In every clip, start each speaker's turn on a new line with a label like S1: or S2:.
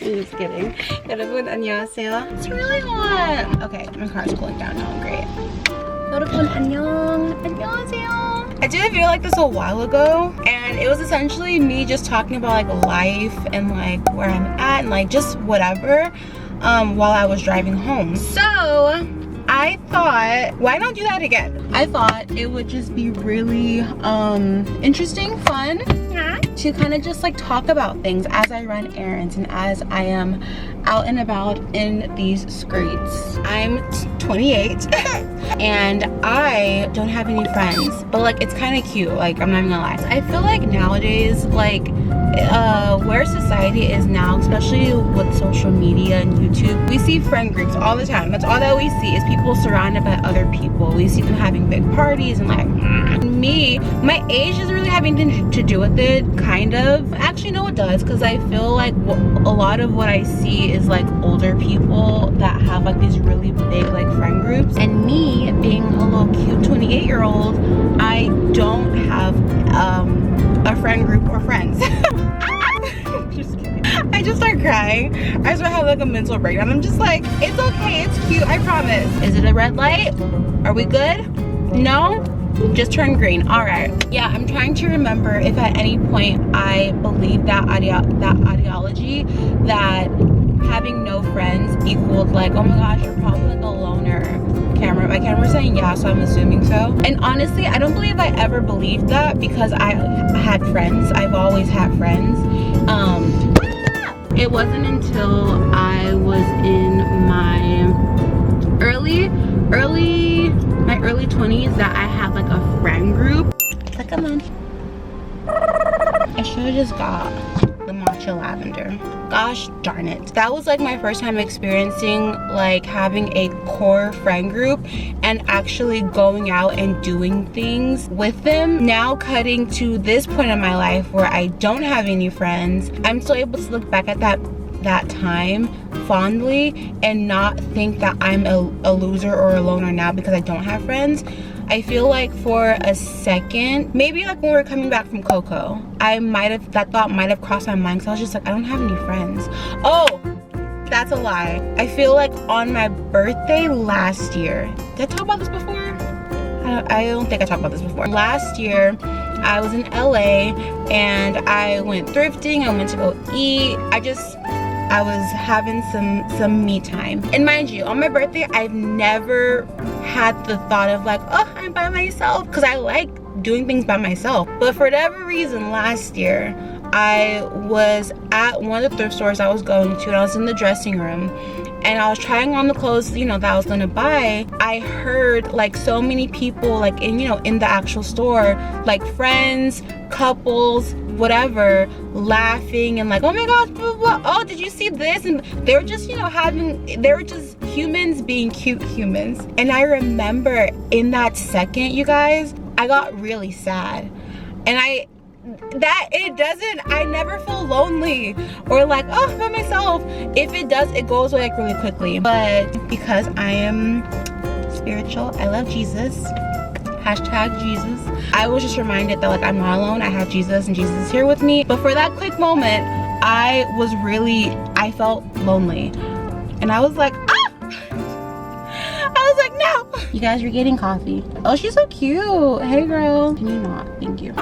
S1: just kidding. 여러분 안녕하세요. It's really hot. Okay, my car's cooling down now. Great. 여러분 안녕하세요. I did a video like this a while ago, and it was essentially me just talking about like life and like where I'm at and like just whatever while I was driving home. So I thought, why not do that again? I thought it would just be really interesting, fun to kind of just like talk about things as I run errands and as I am out and about in these streets. I'm 28 and I don't have any friends, but like it's kind of cute, like I'm not even gonna lie. I feel like nowadays, like where society is now, especially with social media and YouTube, we see friend groups all the time. That's all that we see is people surrounded by other people. We see them having big parties and like me, my age doesn't really have anything to do with it, kind of. Actually no, it does, because I feel like a lot of what I see is like older people that have like these really big like friend groups, and me being a little cute 28-year-old, I don't have a friend group or friends. Just kidding. I just start crying. I just have like a mental breakdown. I'm just like, it's okay, it's cute, I promise. Is it a red light? Are we good? No? Just turned green. All right. Yeah, I'm trying to remember if at any point I believed that ideology that having no friends equaled like, oh my gosh, you're probably like a loner. My camera's saying yeah, so I'm assuming so. And honestly, I don't believe I ever believed that, because I had friends. I've always had friends. It wasn't until I was in my early 20s that I had like a friend group. Like, come on. I should have just got the matcha lavender. Gosh darn it. That was like my first time experiencing like having a core friend group and actually going out and doing things with them. Now cutting to this point in my life where I don't have any friends, I'm still able to look back at that time fondly and not think that I'm a loser or a loner now because I don't have friends. I feel like for a second, maybe like when we were coming back from Coco, that thought might have crossed my mind, because I was just like, I don't have any friends. Oh, that's a lie. I feel like on my birthday last year, did I talk about this before? I don't think I talked about this before. Last year, I was in LA and I went thrifting. I went to go eat. I was having some me time. And mind you, on my birthday, I've never had the thought of like, oh, I'm by myself, because I like doing things by myself. But for whatever reason, last year, I was at one of the thrift stores I was going to, and I was in the dressing room, and I was trying on the clothes, you know, that I was gonna buy. I heard like so many people like in the actual store, like friends, couples, whatever, laughing and like, oh my gosh, blah, blah, blah. Oh, did you see this? And they were just, they were just humans being cute humans. And I remember in that second, you guys, I got really sad. And I never feel lonely or like, oh, I'm by myself. If it does, it goes away like really quickly. But because I am spiritual, I love Jesus, hashtag Jesus, I was just reminded that like I'm not alone. I have Jesus and Jesus is here with me. But for that quick moment, I felt lonely. And I was like, ah! I was like, no! You guys are getting coffee. Oh, she's so cute. Hey girl. Can you not? Thank you.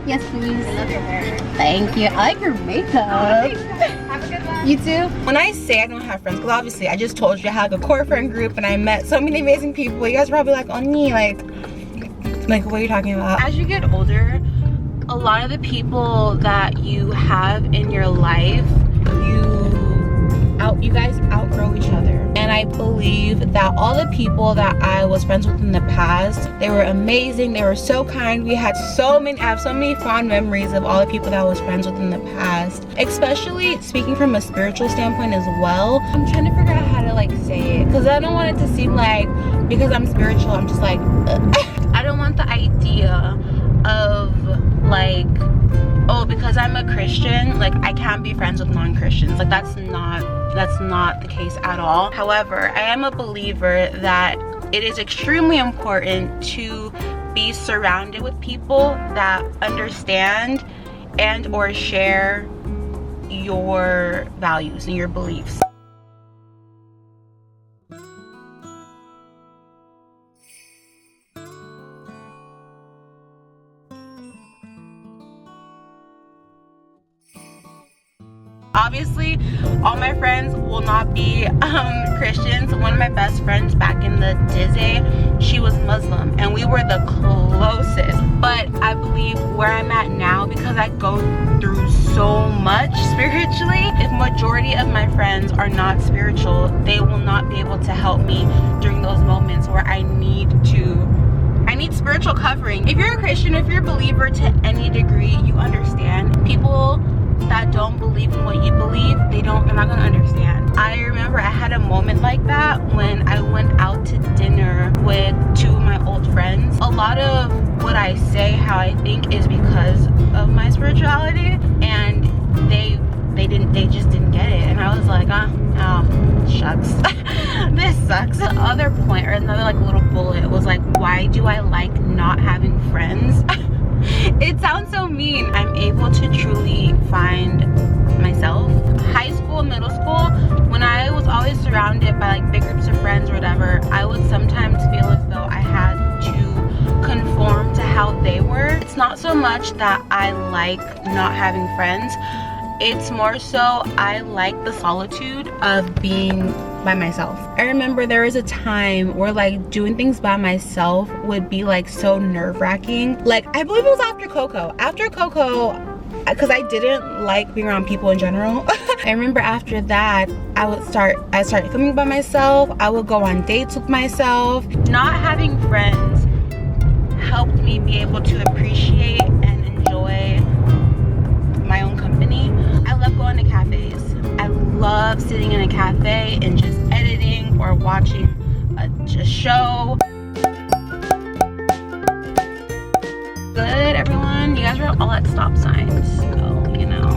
S1: Yes, please. I love your hair. Thank you. I like your makeup. Have a good one. You too. When I say I don't have friends, because obviously I just told you I have a core friend group and I met so many amazing people. You guys are probably like, on me, like what are you talking about? As you get older, a lot of the people that you have in your life, you guys outgrow each other. And I believe that all the people that I was friends with in the past, they were amazing, they were so kind. I have so many fond memories of all the people that I was friends with in the past, especially speaking from a spiritual standpoint as well. I'm trying to figure out how to like say it, because I don't want it to seem like because I'm spiritual I'm just like I don't want the idea of like oh, because I'm a Christian, like I can't be friends with non-Christians. Like that's not the case at all. However, I am a believer that it is extremely important to be surrounded with people that understand and or share your values and your beliefs. Obviously, all my friends will not be Christians. One of my best friends back in the day, she was Muslim, and we were the closest. But I believe where I'm at now, because I go through so much spiritually, if majority of my friends are not spiritual, they will not be able to help me during those moments where I need spiritual covering. If you're a Christian, if you're a believer to any degree, you understand. People that don't believe in what you believe, they're not gonna understand. I remember I had a moment like that when I went out to dinner with two of my old friends. A lot of what I say, how I think, is because of my spirituality, and they just didn't get it, and I was like, oh shucks. This sucks. The other point, or another like little bullet, was like, why do I like not having friends? It sounds so mean. I'm able to truly find myself. High school, middle school, when I was always surrounded by like big groups of friends or whatever, I would sometimes feel as though I had to conform to how they were. It's not so much that I like not having friends. It's more so I like the solitude of being by myself. I remember there was a time where like doing things by myself would be like so nerve-wracking. Like I believe it was after Coco. After Coco, because I didn't like being around people in general. I remember after that, I started filming by myself. I would go on dates with myself. Not having friends helped me be able to appreciate and enjoy my own company. I love going to cafes. I love sitting in a cafe and just editing or watching a show. Good, everyone. You guys are all at stop signs, so you know.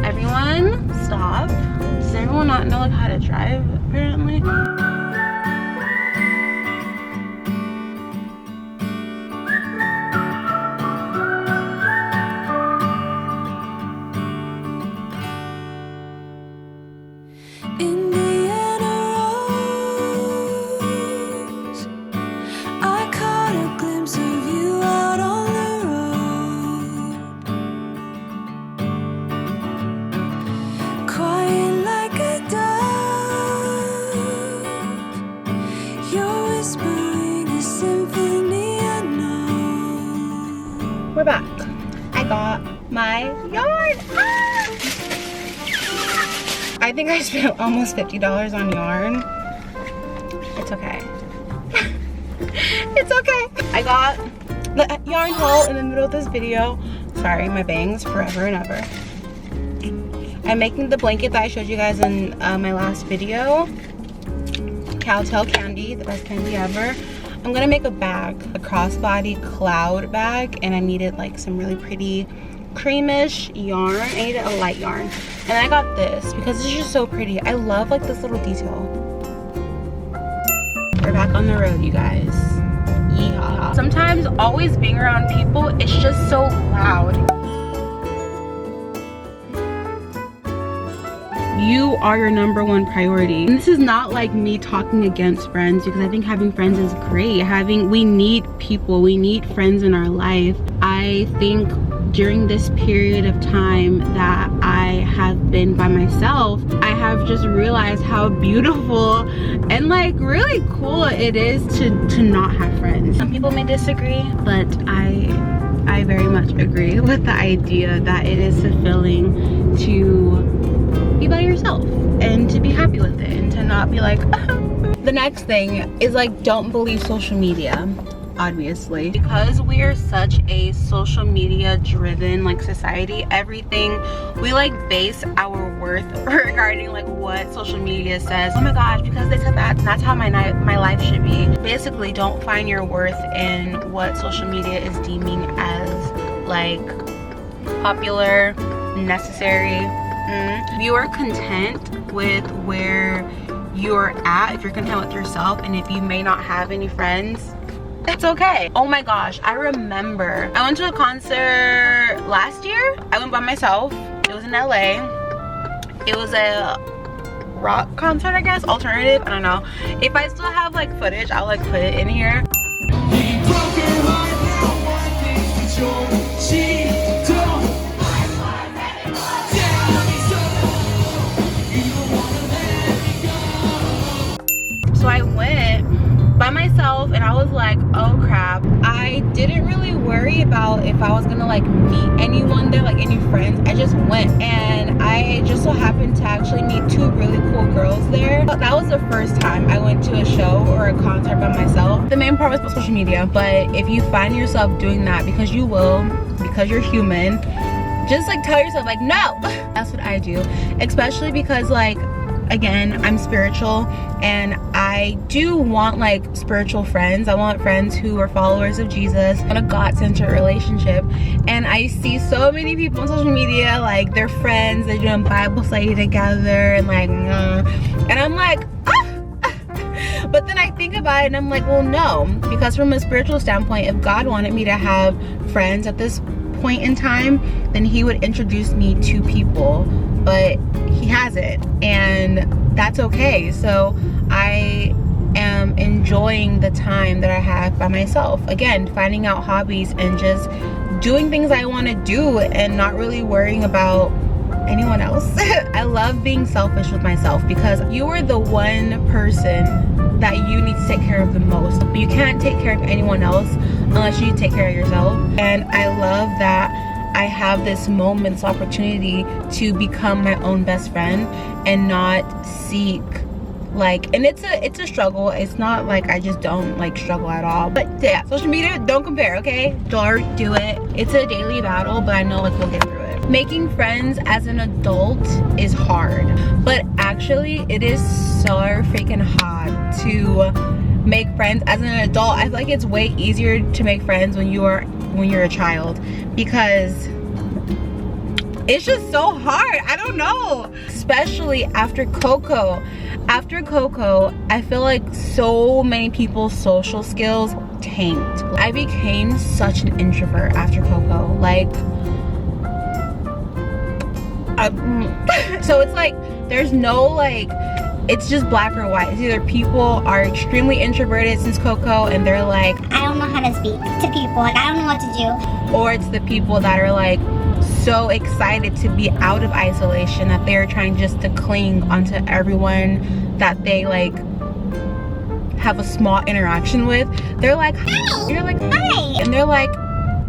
S1: Everyone, stop. Does everyone not know like how to drive, apparently? We're back. I got my yarn. I think I spent almost $50 on yarn. It's okay. It's okay. I got the yarn haul in the middle of this video. Sorry, my bangs forever and ever. I'm making the blanket that I showed you guys in my last video. Cowtail candy, the best candy ever. I'm gonna make a bag, a crossbody cloud bag, and I needed like some really pretty creamish yarn. I needed a light yarn, and I got this because it's just so pretty. I love like this little detail. We're back on the road, you guys. Yeehaw. Sometimes always being around people, it's just so loud. You are your #1 priority. And this is not like me talking against friends, because I think having friends is great. We need people, we need friends in our life. I think during this period of time that I have been by myself, I have just realized how beautiful and like really cool it is to not have friends. Some people may disagree, but I very much agree with the idea that it is fulfilling to be by yourself and to be happy with it and to not be like The next thing is like, don't believe social media. Obviously, because we are such a social media driven like society, everything we like base our worth regarding like what social media says. Oh my gosh, because they said that, that's how my life should be. Basically, don't find your worth in what social media is deeming as like popular, necessary. If you are content with where you're at, if you're content with yourself, and if you may not have any friends, it's okay. Oh my gosh, I remember I went to a concert last year. I went by myself. It was in LA. It was a rock concert, I guess, alternative, I don't know. If I still have like footage, I'll like put it in here. So I went by myself and I was like, oh crap. I didn't really worry about if I was gonna like meet anyone there, like any friends. I just went, and I just so happened to actually meet two really cool girls there. But that was the first time I went to a show or a concert by myself. The main part was social media, but if you find yourself doing that, because you will, because you're human, just like tell yourself like, no. That's what I do, especially because like, again, I'm spiritual and I do want like spiritual friends. I want friends who are followers of Jesus. I want a God-centered relationship. And I see so many people on social media, like they're friends, they're doing Bible study together and like, and I'm like, ah. But then I think about it and I'm like, well, no, because from a spiritual standpoint, if God wanted me to have friends at this point in time, then he would introduce me to people, but he hasn't, and that's okay. So I am enjoying the time that I have by myself, again, finding out hobbies and just doing things I want to do and not really worrying about anyone else. I love being selfish with myself, because you are the one person that you need to take care of the most. But you can't take care of anyone else unless you take care of yourself. And I love that I have this moment, this opportunity to become my own best friend and not seek like, and it's a struggle. It's not like I just don't like struggle at all. But yeah, social media, don't compare, okay? Don't do it. It's a daily battle, but I know like we'll get through it. Making friends as an adult is hard, but actually it is so freaking hard to make friends as an adult. I feel like it's way easier to make friends when you're a child, because it's just so hard. I don't know, especially after Coco. After Coco, I feel like so many people's social skills tanked. I became such an introvert after Coco. Like, so it's like there's no like, it's just black or white. It's either people are extremely introverted since Coco and they're like,
S2: I don't know how to speak to people, like I don't know what to do.
S1: Or it's the people that are like so excited to be out of isolation that they're trying just to cling onto everyone that they like have a small interaction with. They're like, hi. You're like, hi. And they're like,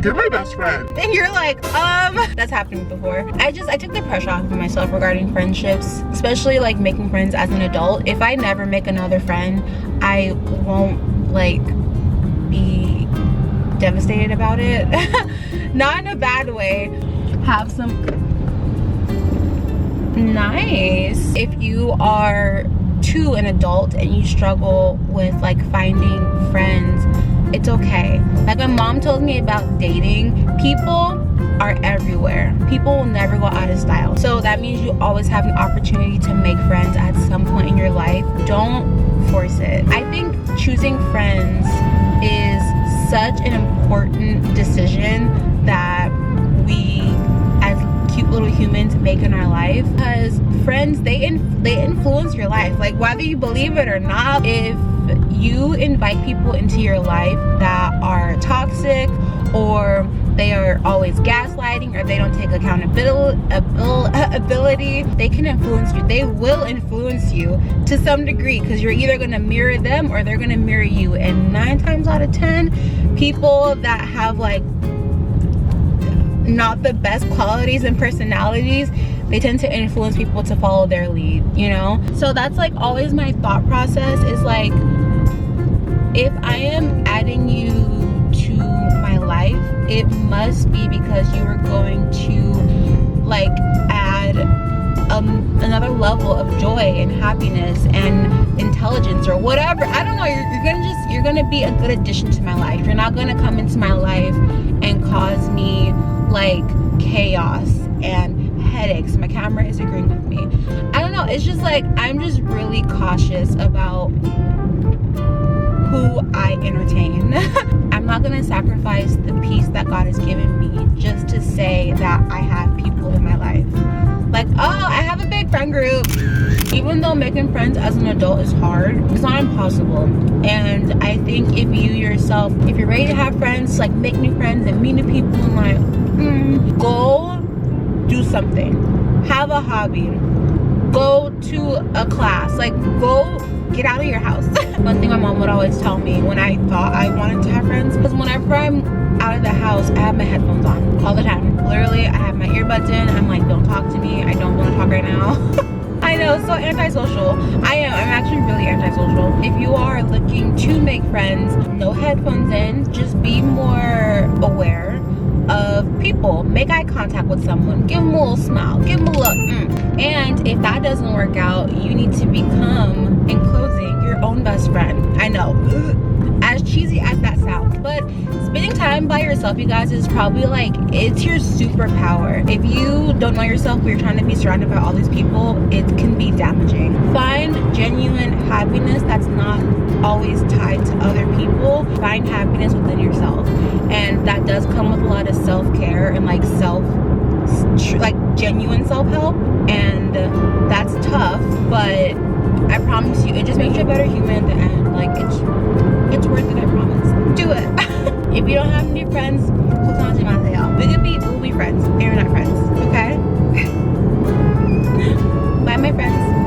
S3: you're my best friend.
S1: And you're like, that's happened before. I took the pressure off of myself regarding friendships, especially like making friends as an adult. If I never make another friend, I won't like be devastated about it. Not in a bad way. Have some nice. If you are too an adult and you struggle with like finding friends, it's okay. Like my mom told me about dating, people are everywhere. People will never go out of style. So that means you always have an opportunity to make friends at some point in your life. Don't force it. I think choosing friends is such an important decision that we as cute little humans make in our life, because friends, they influence your life. Like whether you believe it or not, if you invite people into your life that are toxic, or they are always gaslighting, or they don't take accountability, they can influence you. They will influence you to some degree, because you're either going to mirror them or they're going to mirror you. And 9 times out of 10, people that have like not the best qualities and personalities, they tend to influence people to follow their lead, you know? So that's like always my thought process, is like, if I am adding you to my life, it must be because you are going to like add another level of joy and happiness and intelligence or whatever. I don't know, you're gonna be a good addition to my life. You're not gonna come into my life and cause me like chaos and headaches. My camera is agreeing with me. I don't know, it's just like I'm just really cautious about who I entertain. I'm not gonna sacrifice the peace that God has given me just to say that I have people in my life. Like, oh, I have a big friend group. Even though making friends as an adult is hard, it's not impossible. And I think if you yourself, if you're ready to have friends, like make new friends and meet new people and like, go do something. Have a hobby. Go to a class. Like, go get out of your house. One thing my mom would always tell me when I thought I wanted to have friends, because whenever I'm out of the house, I have my headphones on all the time. Literally, I have my earbuds in. I'm like, don't talk to me. I don't want to talk right now. I know, so antisocial. I am. I'm actually really antisocial. If you are looking to make friends, no headphones in. Just be more aware of people. Make eye contact with someone. Give them a little smile. Give them a look. And if that doesn't work out, you need to become, in closing, your own best friend. I know, as cheesy as that sounds, but spending time by yourself, you guys, is probably like, it's your superpower. If you don't know yourself, but you're trying to be surrounded by all these people, it can be damaging. Find genuine happiness that's not always tied to other people. Find happiness within yourself, and that does come with a lot of self-care and like genuine self-help, and that's tough, but I promise you, it just makes you a better human at the end. Like, it's worth it, I promise. Do it. If you don't have any friends, we'll be friends. Maybe not friends, okay? Bye, my friends.